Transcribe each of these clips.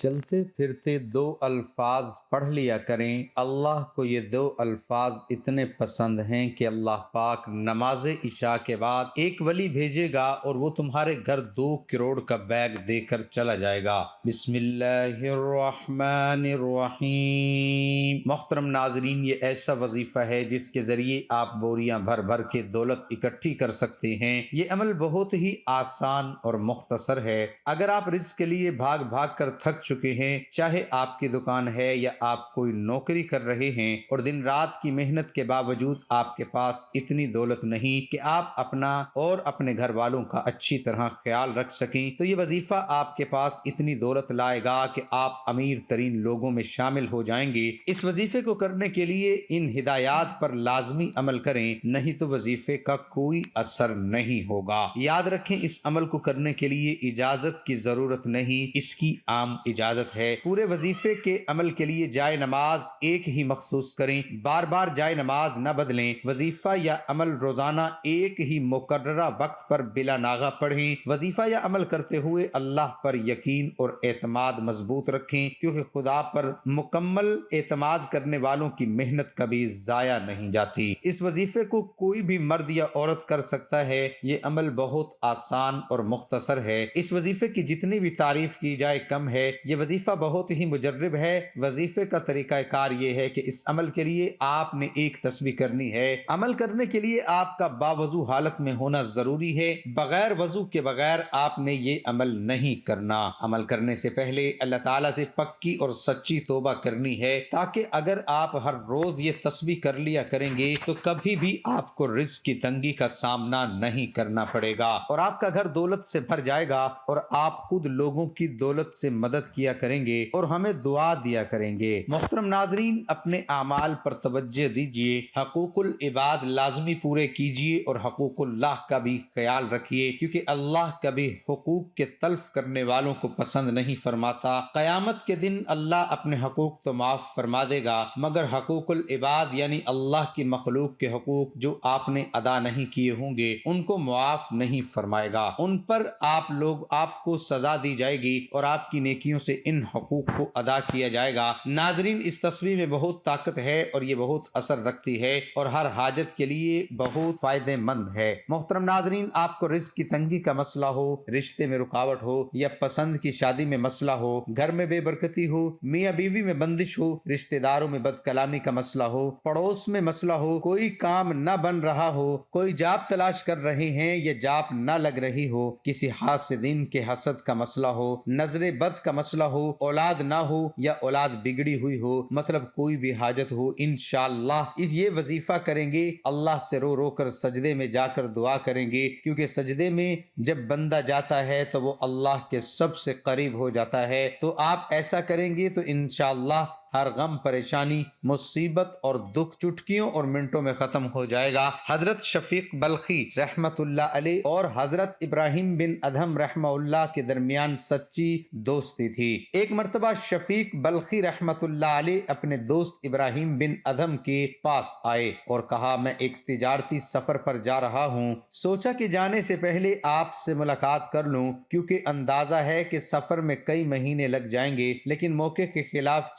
چلتے پھرتے دو الفاظ پڑھ لیا کریں۔ اللہ کو یہ دو الفاظ اتنے پسند ہیں کہ اللہ پاک نماز عشاء کے بعد ایک ولی بھیجے گا اور وہ تمہارے گھر 2 کروڑ کا بیگ دے کر چلا جائے گا۔ بسم اللہ الرحمن الرحیم۔ محترم ناظرین، یہ ایسا وظیفہ ہے جس کے ذریعے آپ بوریاں بھر بھر کے دولت اکٹھی کر سکتے ہیں۔ یہ عمل بہت ہی آسان اور مختصر ہے۔ اگر آپ رزق کے لیے بھاگ بھاگ کر تھک چکے ہیں، چاہے آپ کی دکان ہے یا آپ کوئی نوکری کر رہے ہیں اور دن رات کی محنت کے باوجود آپ کے پاس اتنی دولت نہیں کہ آپ اپنا اور اپنے گھر والوں کا اچھی طرح خیال رکھ سکیں، تو یہ وظیفہ آپ کے پاس اتنی دولت لائے گا کہ آپ امیر ترین لوگوں میں شامل ہو جائیں گے۔ اس وظیفے کو کرنے کے لیے ان ہدایات پر لازمی عمل کریں، نہیں تو وظیفے کا کوئی اثر نہیں ہوگا۔ یاد رکھیں، اس عمل کو کرنے کے لیے اجازت کی ضرورت نہیں، اس کی عام اجازت ہے۔ پورے وظیفے کے عمل کے لیے جائے نماز ایک ہی مخصوص کریں، بار بار جائے نماز نہ بدلیں۔ وظیفہ یا عمل روزانہ ایک ہی مقررہ وقت پر بلا ناغہ پڑھیں۔ وظیفہ یا عمل کرتے ہوئے اللہ پر یقین اور اعتماد مضبوط رکھیں، کیونکہ خدا پر مکمل اعتماد کرنے والوں کی محنت کبھی ضائع نہیں جاتی۔ اس وظیفے کو کوئی بھی مرد یا عورت کر سکتا ہے۔ یہ عمل بہت آسان اور مختصر ہے۔ اس وظیفے کی جتنی بھی تعریف کی جائے کم ہے۔ یہ وظیفہ بہت ہی مجرب ہے۔ وظیفے کا طریقہ کار یہ ہے کہ اس عمل کے لیے آپ نے ایک تسبیح کرنی ہے۔ عمل کرنے کے لیے آپ کا باوضو حالت میں ہونا ضروری ہے۔ بغیر وضو کے بغیر آپ نے یہ عمل نہیں کرنا۔ عمل کرنے سے پہلے اللہ تعالیٰ سے پکی اور سچی توبہ کرنی ہے، تاکہ اگر آپ ہر روز یہ تسبیح کر لیا کریں گے تو کبھی بھی آپ کو رزق کی تنگی کا سامنا نہیں کرنا پڑے گا، اور آپ کا گھر دولت سے بھر جائے گا، اور آپ خود لوگوں کی دولت سے مدد کیا کریں گے اور ہمیں دعا دیا کریں گے۔ محترم ناظرین، اپنے اعمال پر توجہ دیجیے، حقوق العباد لازمی پورے کیجیے اور حقوق اللہ کا بھی خیال رکھیے، کیونکہ اللہ کبھی حقوق کے تلف کرنے والوں کو پسند نہیں فرماتا۔ قیامت کے دن اللہ اپنے حقوق تو معاف فرما دے گا، مگر حقوق العباد یعنی اللہ کی مخلوق کے حقوق جو آپ نے ادا نہیں کیے ہوں گے، ان کو معاف نہیں فرمائے گا۔ ان پر آپ کو سزا دی جائے گی اور آپ کی نیکیوں سے ان حقوق کو ادا کیا جائے گا۔ ناظرین، اس تصویر میں بہت طاقت ہے اور یہ بہت اثر رکھتی ہے اور ہر حاجت کے لیے بہت فائدہ مند ہے۔ محترم ناظرین، آپ کو رزق کی تنگی کا مسئلہ ہو، رشتے میں رکاوٹ ہو یا پسند کی شادی میں مسئلہ ہو، گھر میں بے برکتی ہو، میاں بیوی میں بندش ہو، رشتہ داروں میں بد کلامی کا مسئلہ ہو، پڑوس میں مسئلہ ہو، کوئی کام نہ بن رہا ہو، کوئی جاب تلاش کر رہے ہیں یا جاب نہ لگ رہی ہو، کسی حاسدین کے حسد کا مسئلہ ہو، نظر بد کا مسئلہ ہو، اولاد نہ ہو یا اولاد بگڑی ہوئی ہو، مطلب کوئی بھی حاجت ہو، انشاءاللہ یہ وظیفہ کریں گے، اللہ سے رو رو کر سجدے میں جا کر دعا کریں گے، کیونکہ سجدے میں جب بندہ جاتا ہے تو وہ اللہ کے سب سے قریب ہو جاتا ہے۔ تو آپ ایسا کریں گے تو انشاءاللہ ہر غم، پریشانی، مصیبت اور دکھ چٹکیوں اور منٹوں میں ختم ہو جائے گا۔ حضرت شفیق بلخی رحمت اللہ علیہ اور حضرت ابراہیم بن ادہم رحمہ اللہ کے درمیان سچی دوستی تھی۔ ایک مرتبہ شفیق بلخی رحمت اللہ علیہ اپنے دوست ابراہیم بن ادہم کے پاس آئے اور کہا، میں ایک تجارتی سفر پر جا رہا ہوں، سوچا کہ جانے سے پہلے آپ سے ملاقات کر لوں، کیونکہ اندازہ ہے کہ سفر میں کئی مہینے لگ جائیں گے، لیکن توقع کے خلاف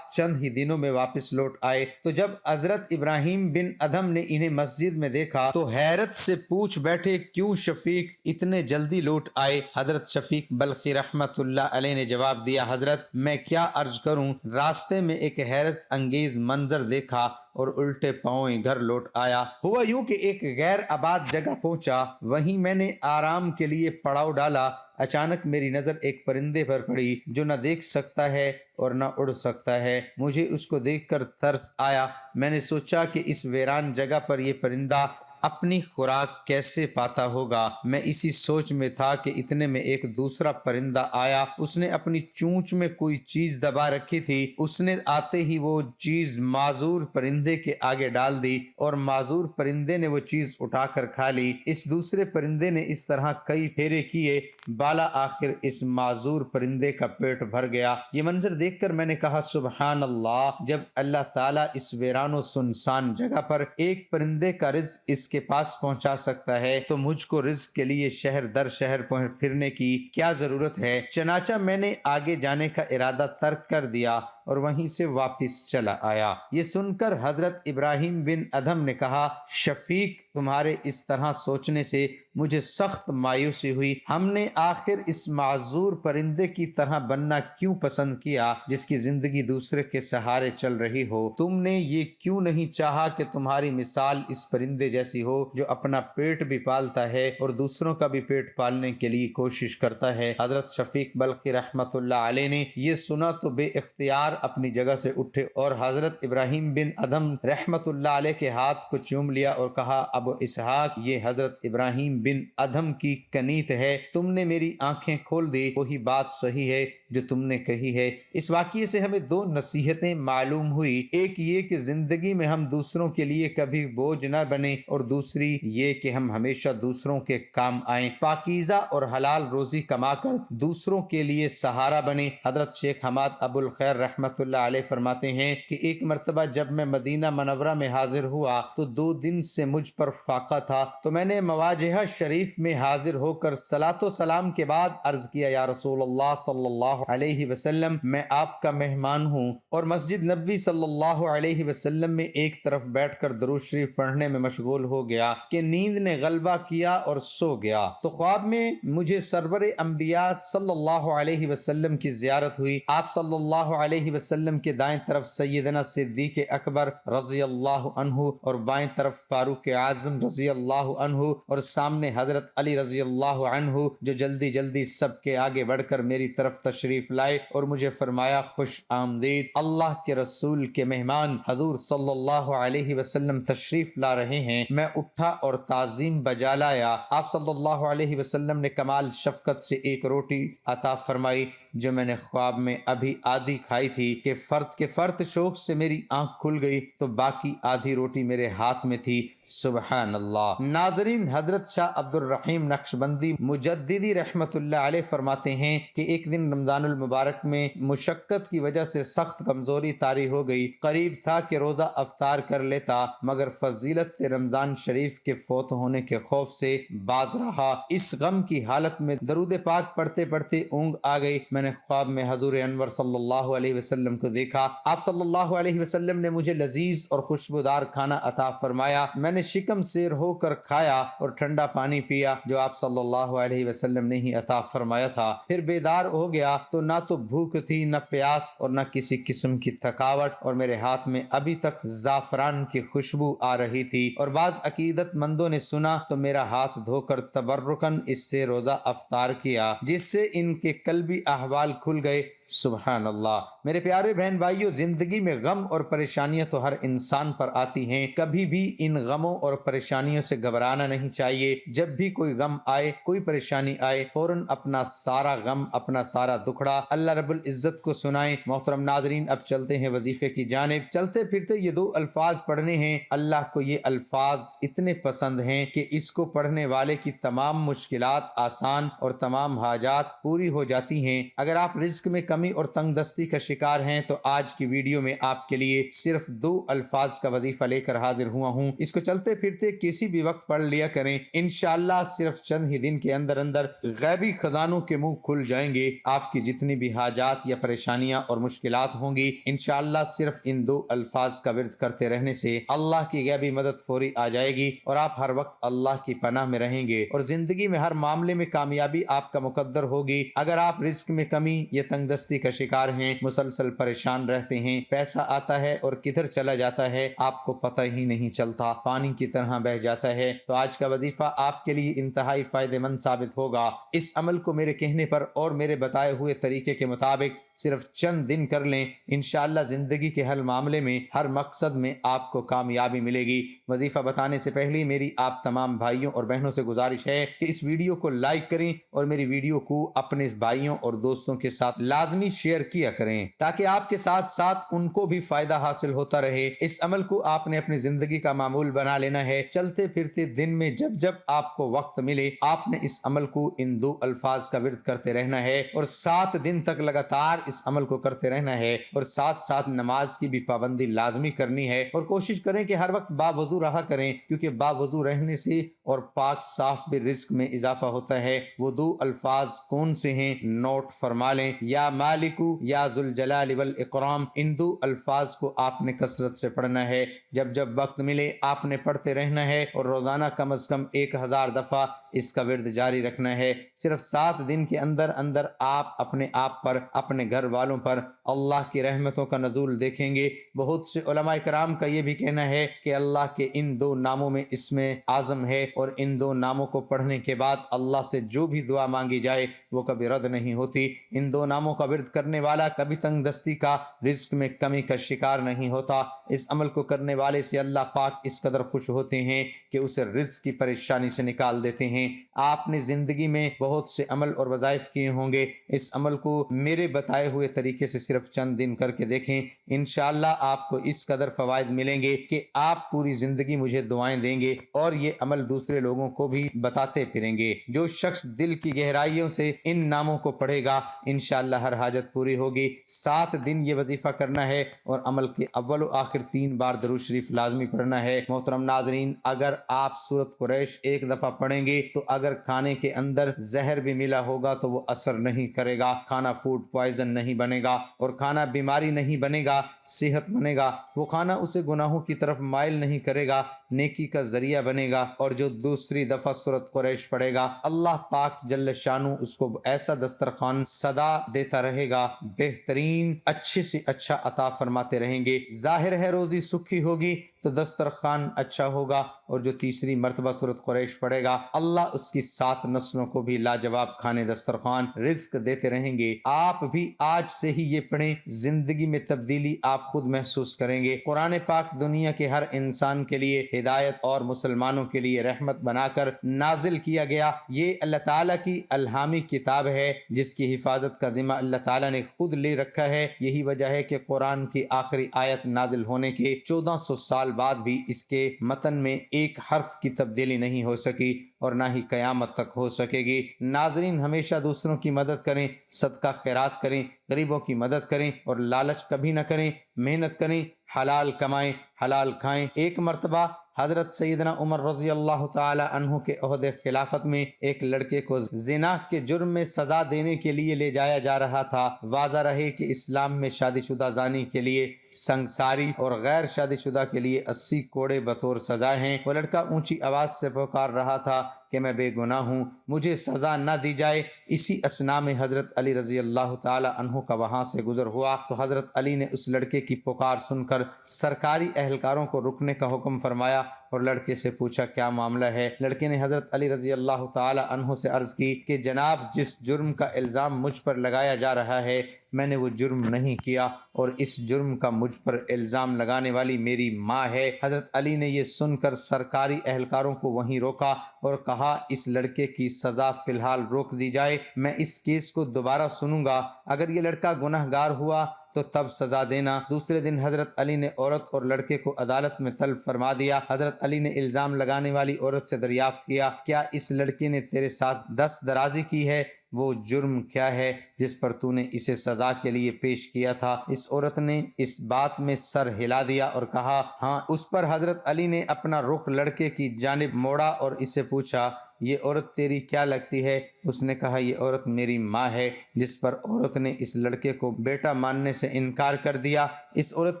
چند ہی دنوں میں واپس لوٹ آئے۔ تو جب حضرت ابراہیم بن ادہم نے انہیں مسجد میں دیکھا تو حیرت سے پوچھ بیٹھے، کیوں شفیق اتنے جلدی لوٹ آئے؟ حضرت شفیق بلخی رحمت اللہ علیہ نے جواب دیا، حضرت میں کیا عرض کروں، راستے میں ایک حیرت انگیز منظر دیکھا اور الٹے پاؤں گھر لوٹ آیا۔ ہوا یوں کہ ایک غیر آباد جگہ پہنچا، وہیں میں نے آرام کے لیے پڑاؤ ڈالا۔ اچانک میری نظر ایک پرندے پر پڑی جو نہ دیکھ سکتا ہے اور نہ اڑ سکتا ہے۔ مجھے اس کو دیکھ کر ترس آیا۔ میں نے سوچا کہ اس ویران جگہ پر یہ پرندہ اپنی خوراک کیسے پاتا ہوگا۔ میں اسی سوچ میں تھا کہ اتنے میں ایک دوسرا پرندہ آیا۔ اس نے اپنی چونچ میں کوئی چیز دبا رکھی تھی۔ اس نے آتے ہی وہ چیز معذور پرندے کے آگے ڈال دی اور معذور پرندے نے وہ چیز اٹھا کر کھا لی۔ اس دوسرے پرندے نے اس طرح کئی پھیرے کیے بالا آخر اس معذور پرندے کا پیٹ بھر گیا۔ یہ منظر دیکھ کر میں نے کہا سبحان اللہ، جب اللہ تعالیٰ اس ویران و سنسان جگہ پر ایک پرندے کا رزق اس کے پاس پہنچا سکتا ہے تو مجھ کو رزق کے لیے شہر در شہر پھرنے کی کیا ضرورت ہے؟ چنانچہ میں نے آگے جانے کا ارادہ ترک کر دیا اور وہیں سے واپس چلا آیا۔ یہ سن کر حضرت ابراہیم بن ادھم نے کہا شفیق، تمہارے اس طرح سوچنے سے مجھے سخت مایوسی ہوئی۔ ہم نے آخر اس معذور پرندے کی طرح بننا کیوں پسند کیا جس کی زندگی دوسرے کے سہارے چل رہی ہو؟ تم نے یہ کیوں نہیں چاہا کہ تمہاری مثال اس پرندے جیسی ہو جو اپنا پیٹ بھی پالتا ہے اور دوسروں کا بھی پیٹ پالنے کے لیے کوشش کرتا ہے؟ حضرت شفیق بلخی رحمت اللہ علیہ نے یہ سنا تو بے اختیار اپنی جگہ سے اٹھے اور حضرت ابراہیم بن ادھم رحمت اللہ علیہ کے ہاتھ کو چوم لیا اور کہا ابو اسحاق، یہ حضرت ابراہیم بن ادھم کی کنیت ہے، تم نے میری آنکھیں کھول دی، وہی بات صحیح ہے جو تم نے کہی ہے۔ اس واقعے سے ہمیں دو نصیحتیں معلوم ہوئی، ایک یہ کہ زندگی میں ہم دوسروں کے لیے کبھی بوجھ نہ بنیں، اور دوسری یہ کہ ہم ہمیشہ دوسروں کے کام آئیں، پاکیزہ اور حلال روزی کما کر دوسروں کے لیے سہارا بنیں۔ حضرت شیخ حماد ابو الخیر رحمت اللہ علیہ فرماتے ہیں کہ ایک مرتبہ جب میں مدینہ منورہ میں حاضر ہوا تو 2 دن سے مجھ پر فاقہ تھا، تو میں نے مواجہہ شریف میں حاضر ہو کر صلاۃ و سلام کے بعد عرض کیا یا رسول اللہ صلی اللہ علیہ وسلم، میں آپ کا مہمان ہوں، اور مسجد نبوی صلی اللہ علیہ وسلم میں ایک طرف بیٹھ کر درود شریف پڑھنے میں مشغول ہو گیا کہ نیند نے غلبہ کیا اور سو گیا، تو خواب میں مجھے سرور انبیاء صلی اللہ علیہ وسلم کی زیارت ہوئی۔ آپ صلی اللہ علیہ وسلم کے دائیں طرف سیدنا صدیق اکبر رضی اللہ عنہ اور بائیں طرف فاروق اعظم رضی اللہ عنہ اور سامنے حضرت علی رضی اللہ عنہ، جو جلدی جلدی سب کے آگے بڑھ کر میری طرف تشریف لائے اور مجھے فرمایا خوش آمدید، اللہ کے رسول کے مہمان حضور صلی اللہ علیہ وسلم تشریف لا رہے ہیں۔ میں اٹھا اور تعظیم بجا لایا۔ آپ صلی اللہ علیہ وسلم نے کمال شفقت سے ایک روٹی عطا فرمائی جو میں نے خواب میں ابھی آدھی کھائی تھی کہ فرط شوق سے میری آنکھ کھل گئی تو باقی آدھی روٹی میرے ہاتھ میں تھی۔ سبحان اللہ۔ ناظرین، حضرت شاہ عبد الرحیم نقشبندی مجددی رحمت اللہ علیہ فرماتے ہیں کہ ایک دن رمضان المبارک میں مشقت کی وجہ سے سخت کمزوری طاری ہو گئی، قریب تھا کہ روزہ افطار کر لیتا، مگر فضیلت رمضان شریف کے فوت ہونے کے خوف سے باز رہا۔ اس غم کی حالت میں درود پاک پڑھتے پڑھتے اونگ آ گئی۔ میں نے خواب میں حضور انور صلی اللہ علیہ وسلم کو دیکھا۔ آپ صلی اللہ علیہ وسلم نے مجھے لذیذ اور خوشبودار کھانا عطا فرمایا۔ میں نے شکم سیر ہو کر کھایا اور ٹھنڈا پانی پیا جو آپ صلی اللہ علیہ وسلم نے ہی عطا فرمایا تھا۔ پھر بیدار ہو گیا تو نہ تو بھوک تھی، نہ پیاس، اور نہ کسی قسم کی تھکاوٹ، اور میرے ہاتھ میں ابھی تک زعفران کی خوشبو آ رہی تھی، اور بعض عقیدت مندوں نے سنا تو میرا ہاتھ دھو کر تبرکن اس سے روزہ افطار کیا، جس سے ان کے قلبی احوال کھل گئے۔ سبحان اللہ۔ میرے پیارے بہن بھائیوں، زندگی میں غم اور پریشانیاں تو ہر انسان پر آتی ہیں، کبھی بھی ان غموں اور پریشانیوں سے گھبرانا نہیں چاہیے۔ جب بھی کوئی غم آئے، کوئی پریشانی آئے، فوراً اپنا سارا غم، اپنا سارا دکھڑا اللہ رب العزت کو سنائیں۔ محترم ناظرین، اب چلتے ہیں وظیفے کی جانب۔ چلتے پھرتے یہ 2 الفاظ پڑھنے ہیں۔ اللہ کو یہ الفاظ اتنے پسند ہیں کہ اس کو پڑھنے والے کی تمام مشکلات آسان اور تمام حاجات پوری ہو جاتی ہیں۔ اگر آپ رزق میں کمی اور تنگ دستی کا شکار ہیں تو آج کی ویڈیو میں آپ کے لیے صرف 2 الفاظ کا وظیفہ لے کر حاضر ہوا ہوں۔ اس کو چلتے پھرتے کسی بھی وقت پڑھ لیا کریں، انشاءاللہ صرف چند ہی دن کے اندر اندر غیبی خزانوں کے منہ کھل جائیں گے۔ آپ کی جتنی بھی حاجات یا پریشانیاں اور مشکلات ہوں گی، انشاءاللہ صرف ان 2 الفاظ کا ورد کرتے رہنے سے اللہ کی غیبی مدد فوری آ جائے گی اور آپ ہر وقت اللہ کی پناہ میں رہیں گے، اور زندگی میں ہر معاملے میں کامیابی آپ کا مقدر ہوگی۔ اگر آپ رزق میں کمی یا تنگ دستی کا شکار ہیں، مسلسل پریشان رہتے ہیں، پیسہ آتا ہے اور کدھر چلا جاتا ہے آپ کو پتہ ہی نہیں چلتا، پانی کی طرح بہہ جاتا ہے، تو آج کا وظیفہ آپ کے لیے انتہائی فائدہ مند ثابت ہوگا۔ اس عمل کو میرے کہنے پر اور میرے بتائے ہوئے طریقے کے مطابق صرف چند دن کر لیں، انشاءاللہ زندگی کے ہر معاملے میں، ہر مقصد میں آپ کو کامیابی ملے گی۔ وظیفہ بتانے سے پہلے میری آپ تمام بھائیوں اور بہنوں سے گزارش ہے کہ اس ویڈیو کو لائک کریں اور میری ویڈیو کو اپنے بھائیوں اور دوستوں کے ساتھ لازمی شیئر کیا کریں تاکہ آپ کے ساتھ ساتھ ان کو بھی فائدہ حاصل ہوتا رہے۔ اس عمل کو آپ نے اپنی زندگی کا معمول بنا لینا ہے۔ چلتے پھرتے دن میں جب آپ کو وقت ملے آپ نے اس عمل کو ان 2 الفاظ کا ورد کرتے رہنا ہے اور 7 دن تک لگاتار اس عمل کو کرتے رہنا ہے، اور ساتھ ساتھ نماز کی بھی پابندی لازمی کرنی ہے، اور کوشش کریں کہ ہر وقت باوضو رہا کریں، کیونکہ باوضو رہنے سے اور پاک صاف بھی رزق میں اضافہ ہوتا ہے۔ وہ 2 الفاظ کون سے ہیں نوٹ فرما لیں، یا مالکو یا ذوالجلال والاکرام۔ ان 2 الفاظ کو آپ نے کثرت سے پڑھنا ہے، جب وقت ملے آپ نے پڑھتے رہنا ہے، اور روزانہ کم از کم 1000 دفعہ اس کا ورد جاری رکھنا ہے۔ صرف 7 دن کے اندر آپ اپنے آپ پر، اپنے گھر والوں پر اللہ کی رحمتوں کا نزول دیکھیں گے۔ بہت سے علماء کرام کا یہ بھی کہنا ہے کہ اللہ کے ان 2 ناموں میں اسم اعظم ہے، اور ان 2 ناموں کو پڑھنے کے بعد اللہ سے جو بھی دعا مانگی جائے وہ کبھی رد نہیں ہوتی۔ ان 2 ناموں کا ورد کرنے والا کبھی تنگ دستی کا، رزق میں کمی کا شکار نہیں ہوتا۔ اس عمل کو کرنے والے سے اللہ پاک اس قدر خوش ہوتے ہیں کہ اسے رزق کی پریشانی سے نکال دیتے ہیں۔ آپ نے زندگی میں بہت سے عمل اور وظائف کیے ہوں گے، اس عمل کو میرے بتائے ہوئے طریقے سے صرف چند دن کر کے دیکھیں، انشاءاللہ آپ کو اس قدر فوائد ملیں گے کہ آپ پوری زندگی مجھے دعائیں دیں گے اور یہ عمل دوسرے لوگوں کو بھی بتاتے پھریں گے۔ جو شخص دل کی گہرائیوں سے ان ناموں کو پڑھے گا انشاءاللہ ہر حاجت پوری ہوگی۔ 7 دن یہ وظیفہ کرنا ہے اور عمل کے اول و آخر 3 بار درود شریف لازمی پڑھنا ہے۔ محترم ناظرین، اگر آپ سورۃ قریش 1 دفعہ پڑھیں گے تو اگر کھانے کے اندر زہر بھی ملا ہوگا تو وہ اثر نہیں کرے گا، کھانا فوڈ پوائزن نہیں بنے گا، اور کھانا بیماری نہیں بنے گا، صحت بنے گا۔ وہ کھانا اسے گناہوں کی طرف مائل نہیں کرے گا، نیکی کا ذریعہ بنے گا۔ اور جو دوسری دفعہ سورۃ قریش پڑھے گا اللہ پاک جل شانو اس کو ایسا دسترخوان صدا دیتا رہے گا، بہترین اچھے سے اچھا عطا فرماتے رہیں گے۔ ظاہر ہے روزی سکھی ہوگی تو دسترخوان اچھا ہوگا، اور جو تیسری مرتبہ سورۃ قریش پڑھے گا اللہ اس کی 7 نسلوں کو بھی لاجواب کھانے دسترخوان رزق دیتے رہیں گے۔ آپ بھی آج سے ہی یہ پڑھیں، زندگی میں تبدیلی آپ خود محسوس کریں گے۔ قرآن پاک دنیا کے ہر انسان کے لیے ہدایت اور مسلمانوں کے لیے رحمت بنا کر نازل کیا گیا۔ یہ اللہ تعالیٰ کی الہامی کتاب ہے جس کی حفاظت کا ذمہ اللہ تعالیٰ نے خود لے رکھا ہے۔ یہی وجہ ہے کہ قرآن کی آخری آیت نازل ہونے کے 1400 سال بعد بھی اس کے متن میں ایک حرف کی تبدیلی نہیں ہو سکی اور نہ ہی قیامت تک ہو سکے گی۔ ناظرین، ہمیشہ دوسروں کی مدد کریں، صدقہ خیرات کریں، غریبوں کی مدد کریں اور لالچ کبھی نہ کریں۔ محنت کریں، حلال کمائیں، حلال کھائیں۔ ایک مرتبہ حضرت سیدنا عمر رضی اللہ تعالی عنہ کے عہد خلافت میں ایک لڑکے کو زنا کے جرم میں سزا دینے کے لیے لے جایا جا رہا تھا۔ واضح رہے کہ اسلام میں شادی شدہ زانی کے لیے سنگساری اور غیر شادی شدہ کے لیے 80 کوڑے بطور سزا ہیں۔ وہ لڑکا اونچی آواز سے پکار رہا تھا کہ میں بے گناہ ہوں، مجھے سزا نہ دی جائے۔ اسی اثنا میں حضرت علی رضی اللہ تعالی عنہ کا وہاں سے گزر ہوا تو حضرت علی نے اس لڑکے کی پکار سن کر سرکاری اہلکاروں کو رکنے کا حکم فرمایا اور لڑکے سے پوچھا کیا معاملہ ہے۔ لڑکے نے حضرت علی رضی اللہ تعالی عنہ سے عرض کی کہ جناب، جس جرم کا الزام مجھ پر لگایا جا رہا ہے میں نے وہ جرم نہیں کیا، اور اس جرم کا مجھ پر الزام لگانے والی میری ماں ہے۔ حضرت علی نے یہ سن کر سرکاری اہلکاروں کو وہیں روکا اور کہا اس لڑکے کی سزا فی الحال روک دی جائے، میں اس کیس کو دوبارہ سنوں گا، اگر یہ لڑکا گناہ گار ہوا تو تب سزا دینا۔ دوسرے دن حضرت علی نے عورت اور لڑکے کو عدالت میں طلب فرما دیا۔ حضرت علی نے الزام لگانے والی عورت سے دریافت کیا کیا اس لڑکے نے تیرے ساتھ دست درازی کی ہے؟ وہ جرم کیا ہے جس پر تو نے اسے سزا کے لیے پیش کیا تھا؟ اس عورت نے اس بات میں سر ہلا دیا اور کہا ہاں۔ اس پر حضرت علی نے اپنا رخ لڑکے کی جانب موڑا اور اس سے پوچھا یہ عورت تیری کیا لگتی ہے؟ اس نے کہا یہ عورت میری ماں ہے، جس پر عورت نے اس لڑکے کو بیٹا ماننے سے انکار کر دیا۔ اس عورت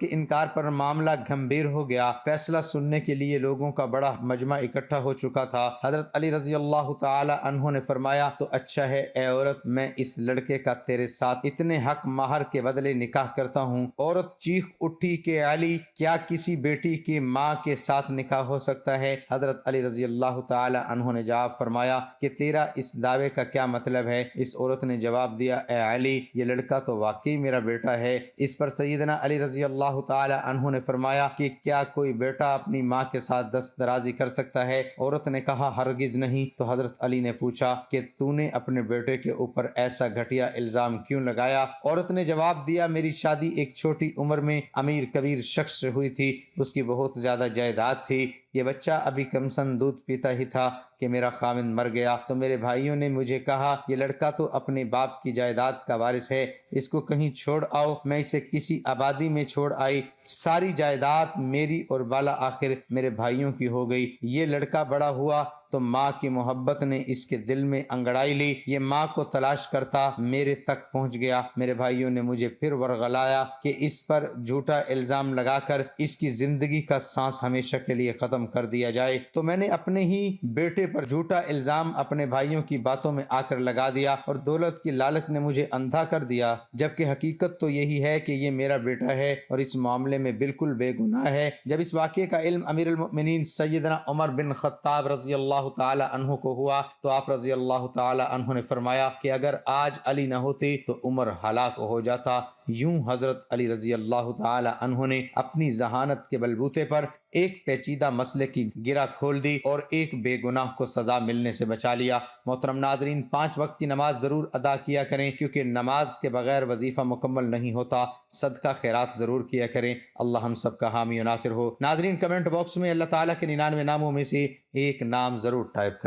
کے انکار پر معاملہ گھمبیر ہو گیا۔ فیصلہ سننے کے لیے لوگوں کا بڑا مجمع اکٹھا ہو چکا تھا۔ حضرت علی رضی اللہ تعالی عنہ نے فرمایا تو اچھا ہے اے عورت، میں اس لڑکے کا تیرے ساتھ اتنے حق مہر کے بدلے نکاح کرتا ہوں۔ عورت چیخ اٹھی کہ علی، کیا کسی بیٹی کی ماں کے ساتھ نکاح ہو سکتا ہے؟ حضرت علی رضی اللہ تعالی عنہ نے جواب فرمایا کہ تیرا اس دعوے کا کیا مطلب ہے؟ اس عورت نے جواب دیا، اے علی، یہ لڑکا تو واقعی میرا بیٹا ہے۔ اس پر سیدنا علی رضی اللہ تعالی عنہ نے فرمایا کہ کیا کوئی بیٹا اپنی ماں کے ساتھ دست درازی کر سکتا ہے؟ عورت نے کہا، ہرگز نہیں۔ تو حضرت علی نے پوچھا کہ تو نے اپنے بیٹے کے اوپر ایسا گھٹیا الزام کیوں لگایا؟ عورت نے جواب دیا، میری شادی ایک چھوٹی عمر میں امیر کبیر شخص سے ہوئی تھی، اس کی بہت زیادہ جائیداد تھی، یہ بچہ ابھی کم سن دودھ پیتا ہی تھا کہ میرا خاوند مر گیا، تو میرے بھائیوں نے مجھے کہا یہ لڑکا تو اپنے باپ کی جائیداد کا وارث ہے، اس کو کہیں چھوڑ آؤ۔ میں اسے کسی آبادی میں چھوڑ آئی، ساری جائیداد میری اور بالا آخر میرے بھائیوں کی ہو گئی۔ یہ لڑکا بڑا ہوا تو ماں کی محبت نے اس کے دل میں انگڑائی لی، یہ ماں کو تلاش کرتا میرے تک پہنچ گیا۔ میرے بھائیوں نے مجھے پھر ورغلایا کہ اس پر جھوٹا الزام لگا کر اس کی زندگی کا سانس ہمیشہ کے لیے ختم کر دیا جائے، تو میں نے اپنے ہی بیٹے پر جھوٹا الزام اپنے بھائیوں کی باتوں میں آ کر لگا دیا، اور دولت کی لالچ نے مجھے اندھا کر دیا، جبکہ حقیقت تو یہی ہے کہ یہ میرا بیٹا ہے اور اس معاملے میں بالکل بے گناہ ہے۔ جب اس واقعے کا علم امیر المؤمنین سیدنا عمر بن خطاب رضی اللہ تعالی عنہ کو ہوا تو آپ رضی اللہ تعالی عنہ نے فرمایا کہ اگر آج علی نہ ہوتے تو عمر ہلاک ہو جاتا۔ یوں حضرت علی رضی اللہ تعالی عنہ نے اپنی ذہانت کے بلبوتے پر ایک پیچیدہ مسئلے کی گرہ کھول دی اور ایک بے گناہ کو سزا ملنے سے بچا لیا۔ محترم ناظرین، 5 وقت کی نماز ضرور ادا کیا کریں، کیونکہ نماز کے بغیر وظیفہ مکمل نہیں ہوتا۔ صدقہ خیرات ضرور کیا کریں۔ اللہ ہم سب کا حامی و ناصر ہو۔ ناظرین، کمنٹ باکس میں اللہ تعالیٰ کے 99 ناموں میں سے ایک نام ضرور ٹائپ کریں۔